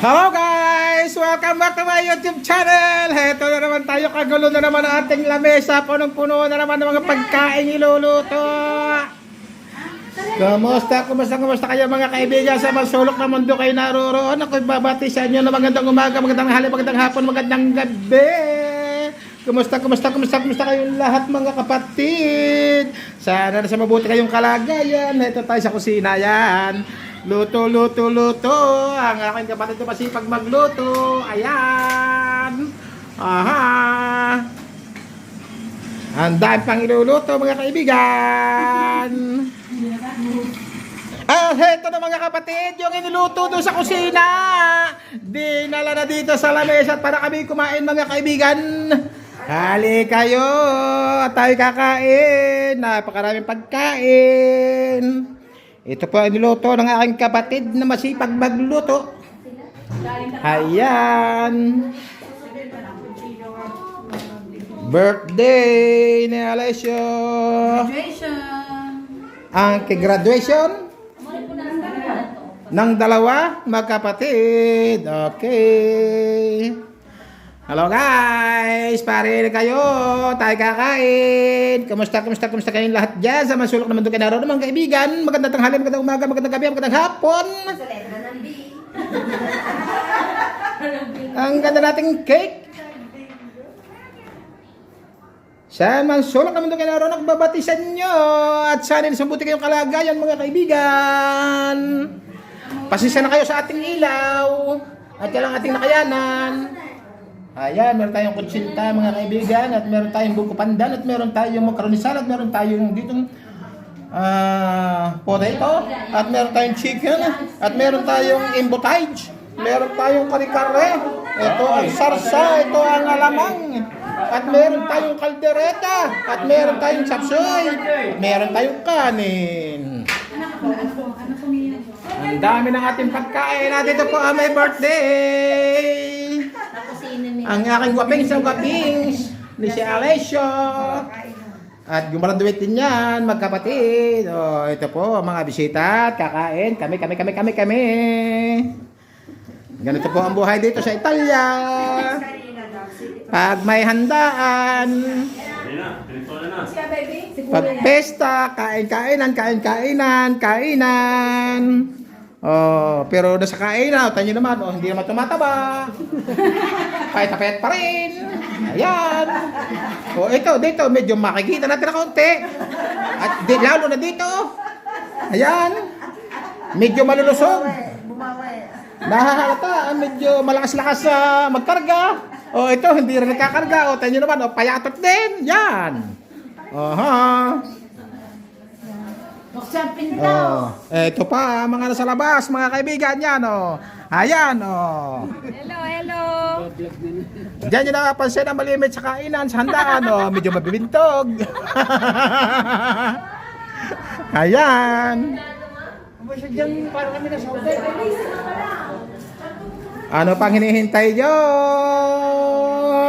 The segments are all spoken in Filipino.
Hello guys! Welcome back to my YouTube channel! Heto na naman tayo, kagulo na naman ang ating lamesa. Punong-puno na naman ng mga pagkain iluluto. Kumusta kayo mga kaibigan sa masulok na mundo kayo naroroon? Ako'y babati sa inyo na magandang umaga, magandang hali, magandang hapon, magandang gabi. Kumusta kayong lahat mga kapatid? Sana nasa mabuti kayong kalagayan. Heto tayo sa kusina yan. Luto. Ang aking kapatid na masipag magluto. Ayan. Aha. Ang dami pang iluluto mga kaibigan. Heto na mga kapatid, yung iniluto doon sa kusina. Dinala na dito sa lamesa para kami kumain mga kaibigan. Hali kayo, tayo kakain. Napakaraming pagkain. Ito po ang niluto ng aking kapatid na masipag magluto. Ayan. Birthday ni Alessio. Ang graduation ng dalawa magkapatid. Okay. Hello guys, pare kayo, tayo kakain. Kumusta kayong lahat dyan sa masulok na mundo kayo naroon mga kaibigan. Magandang tanghali, magandang umaga, magandang gabi, magandang hapon. Ang ganda nating cake. Sa masulok na mundo kayo naroon, nagbabati sa inyo. At sana nisubuti kayong kalagayan mga kaibigan. Pasensya na kayo sa ating ilaw. At yan ang ating nakayanan. Ayan, meron tayong kutsinta mga kaibigan, at meron tayong buko pandan, at meron tayong macaroni salad, meron tayong ditong potato, at meron tayong chicken, at meron tayong imbutage, meron tayong kare-kare, ito ang sarsa, ito ang alamang, at meron tayong kaldereta, at meron tayong chapsoy, at meron tayong kanin. Ang dami ng ating pagkain, at ito po ang may birthday. Ang aking gwapings ni si Alessio. At gumraduate din yan, magkapatid. O, ito po, mga bisita, kakain. Kami. Ganito po ang buhay dito sa Italia. Pag may handaan, pag pesta, kainan. Oh, pero nasa kainan, tanyo naman, hindi naman tumataba. Payat pa rin. Ayan. Oh, ito, dito, medyo makikita natin na konti. At lalo na dito. Ayan. Medyo malulusog. Nahahalata, medyo malakas-lakas sa magkarga. Oh, ito, hindi rin nagkakarga. Oh, tanyo naman, payatot din. Yan. Ito pa, mga nasa labas, mga kaibigan yan, oh. Ayan, oh. Hello. Diyan nyo nakapansin ang malimit sa kainan, sa handaan, oh. Medyo mabibintog. Ayan. Ano pang hinihintay nyo?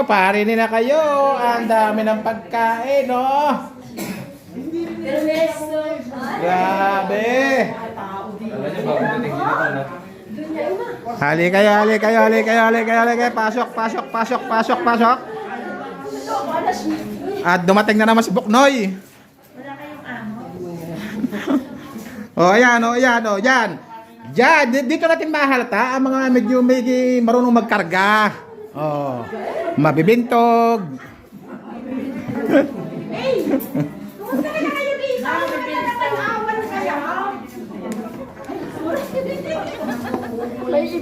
Parinin na kayo. Ang dami ng pagkain, oh. Grabe. Hali kayo. Pasok. At dumating na naman si Buknoy. Yan. Diyan, dito natin mahalata ang mga medyo may marunong magkarga. Mabibintog.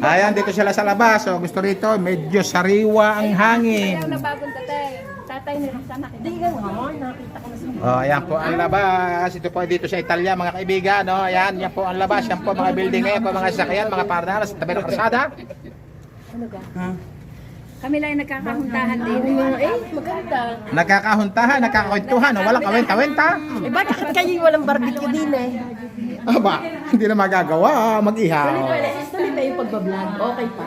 Ayan, dito sila sa labas. So, gusto rito, medyo sariwa ang hangin. Tatay ni Roxana. Hindi ka naman, nakita ko na siya. Ayan po ang labas. Ito po dito sa Italia, mga kaibigan. Ayan, yan po ang labas. Yan po mga building ngayon, mga sasakyan, mga pardahan, sa tabi ng kalsada. Ano ka? Kami lang yung nagkakahuntahan din. Maganda. Nakakakwentuhan. Walang kawenta-wenta. Bakit kayo walang barbecue din Aba, hindi na magagawa. Mag-ihaw. Tuloy tayo pagbablog. Okay pa.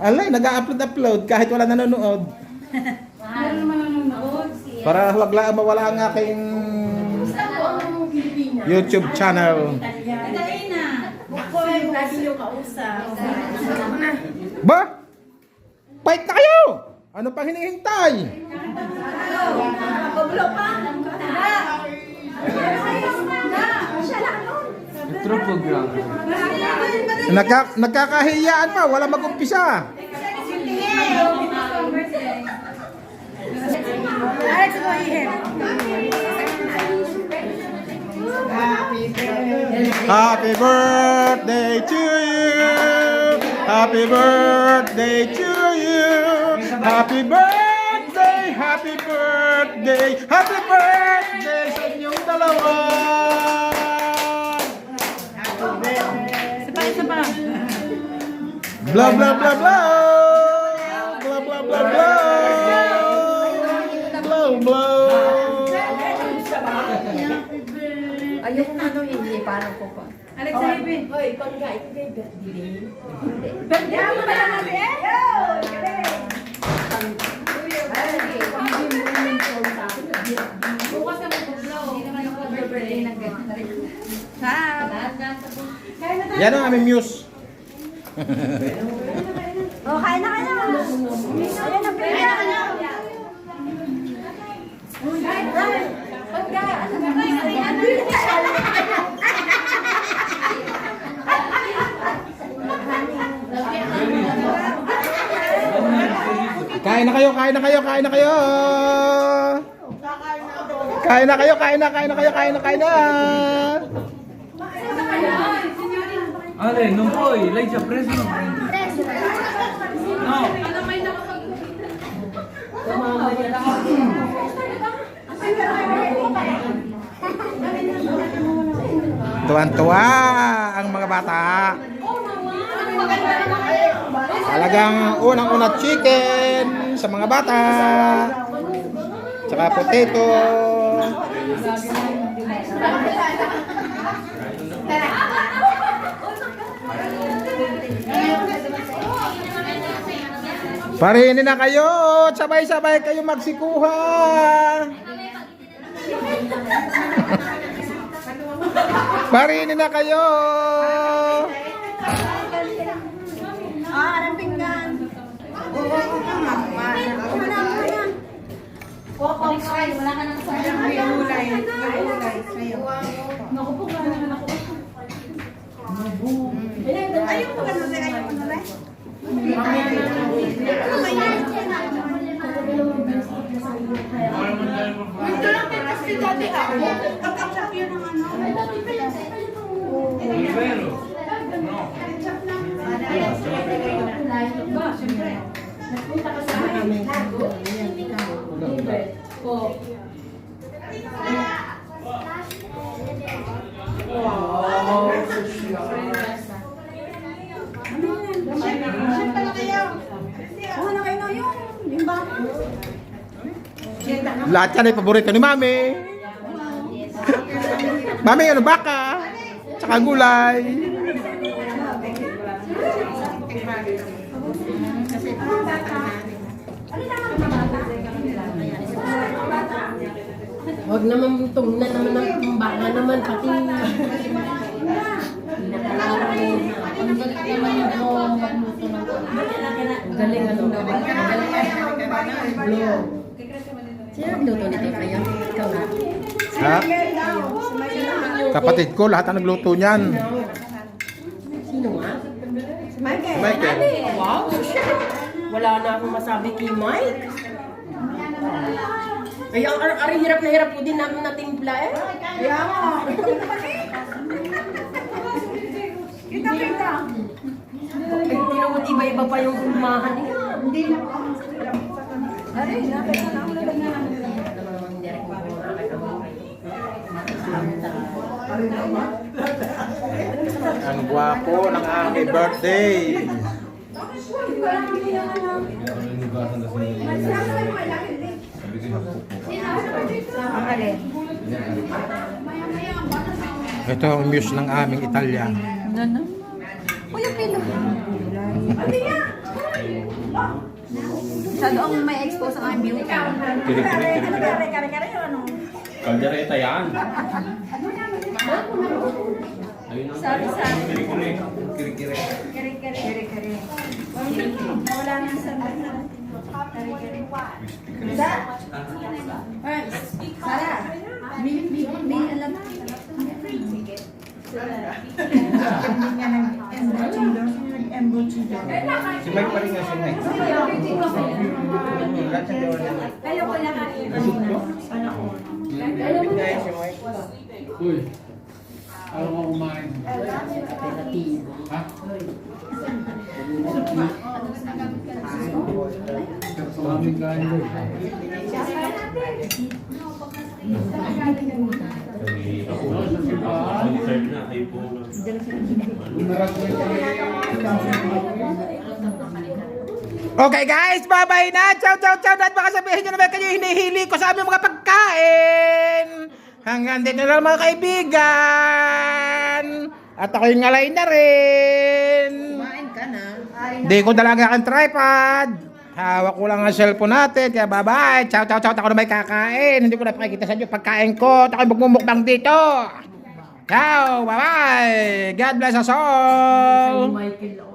Alay, nag-upload kahit wala nanonood. Meron naman nanonood. Para wala mawala ang aking YouTube channel. Dali na. Ako ay lagi yung kausap. Ba? Fight na kayo! Ano pang hinihintay? True program. Nagkakahiyaan pa, wala mag-umpisa. Alex, go ahead. Happy birthday to you. Happy birthday to you. Happy birthday, happy birthday, happy birthday sa inyong dalawa. Isa pa. Blah blah blah blah. Blah blah blah blah. Blah blah. Ayoko na ano hindi, parang ko pa. Alex, sabi. Hoy, pag nga, ito kay birthday. Birthday mo ba lang natin? Bukas na mag-vlog. Hindi naman ako birthday ng birthday. Yan ang aming muse. Oh, kain na kayo. Ayan na, pwede na. Kain na kayo, kain na kayo, kain na kayo. Kain na kayo, kain na, kain na kayo, kain na, kain na. Are, nung po, like sa preso ng No. Tuwan-tuwa ang mga bata. Talagang unang-una chicken sa mga bata. Tsaka potato. Parinin na kayo. Sabay-sabay kayo magsikuha. Parinin na kayo. Anong pinggan? Wala ka nang sayang. May ulay. May ulay. Sa'yo. Naku po, wala naman ako. Ayaw mo ganun rin. Ayaw mo na rin. Ito lang din kasi dati ako. Pagkaksak yun ang ano. Ba, siyempre. Nagpunta ka sa amin. Oh. Saan pala kayo? Kuha na kayo na yun. Yung baka. Lahat yan ay paborito ni Mami. Mami, ano baka? Tsaka gulay. Huwag naman tungnan naman ng baka naman pati. Galing ano naman. Sino nagluto nito kayo? Ikaw na. Ha? Kapatid ko, lahat ang nagluto niyan. Sino nga? Michael. Wow! Wala na akong masabi kay Mike. Ay, ang hirap na hirap po din namin na timpla eh. Kaya nga. Kita. Ay, hindi naman iba-iba pa yung kumahan eh. Hindi na ako. Ay, nakita na ako na lang. Ang gwapo ng aking birthday. Ito ang muse ng aming Italia. Uy, yung pilo. Masyado ang may expose ang aming beauty. Kare-kare ano? Kaldereta yan. Sabi-sabi. Kiri-kiri. Kare-kare. May alam. Si Mike pa rin nga si Mike. Kayo ko lang Uy, ayaw mo kumain. Ha? Maraming kain doon. Okay guys, bye-bye na. Ciao, ciao, ciao. At baka sabihin nyo naman kayo hinihili ko sa aming mga pagkain. Hanggang dito na lang mga kaibigan. At ako'y ngalay na rin. Kumain ka na. Hindi ko talaga ang tripod. Hawak ko lang ang cellphone natin. Kaya bye-bye. Ciao, ciao, ciao. At ako na may kakain. Hindi ko na pakikita sa inyo pagkain ko. At ako'y magmumukbang dito. Ciao, bye-bye. God bless us all. Michael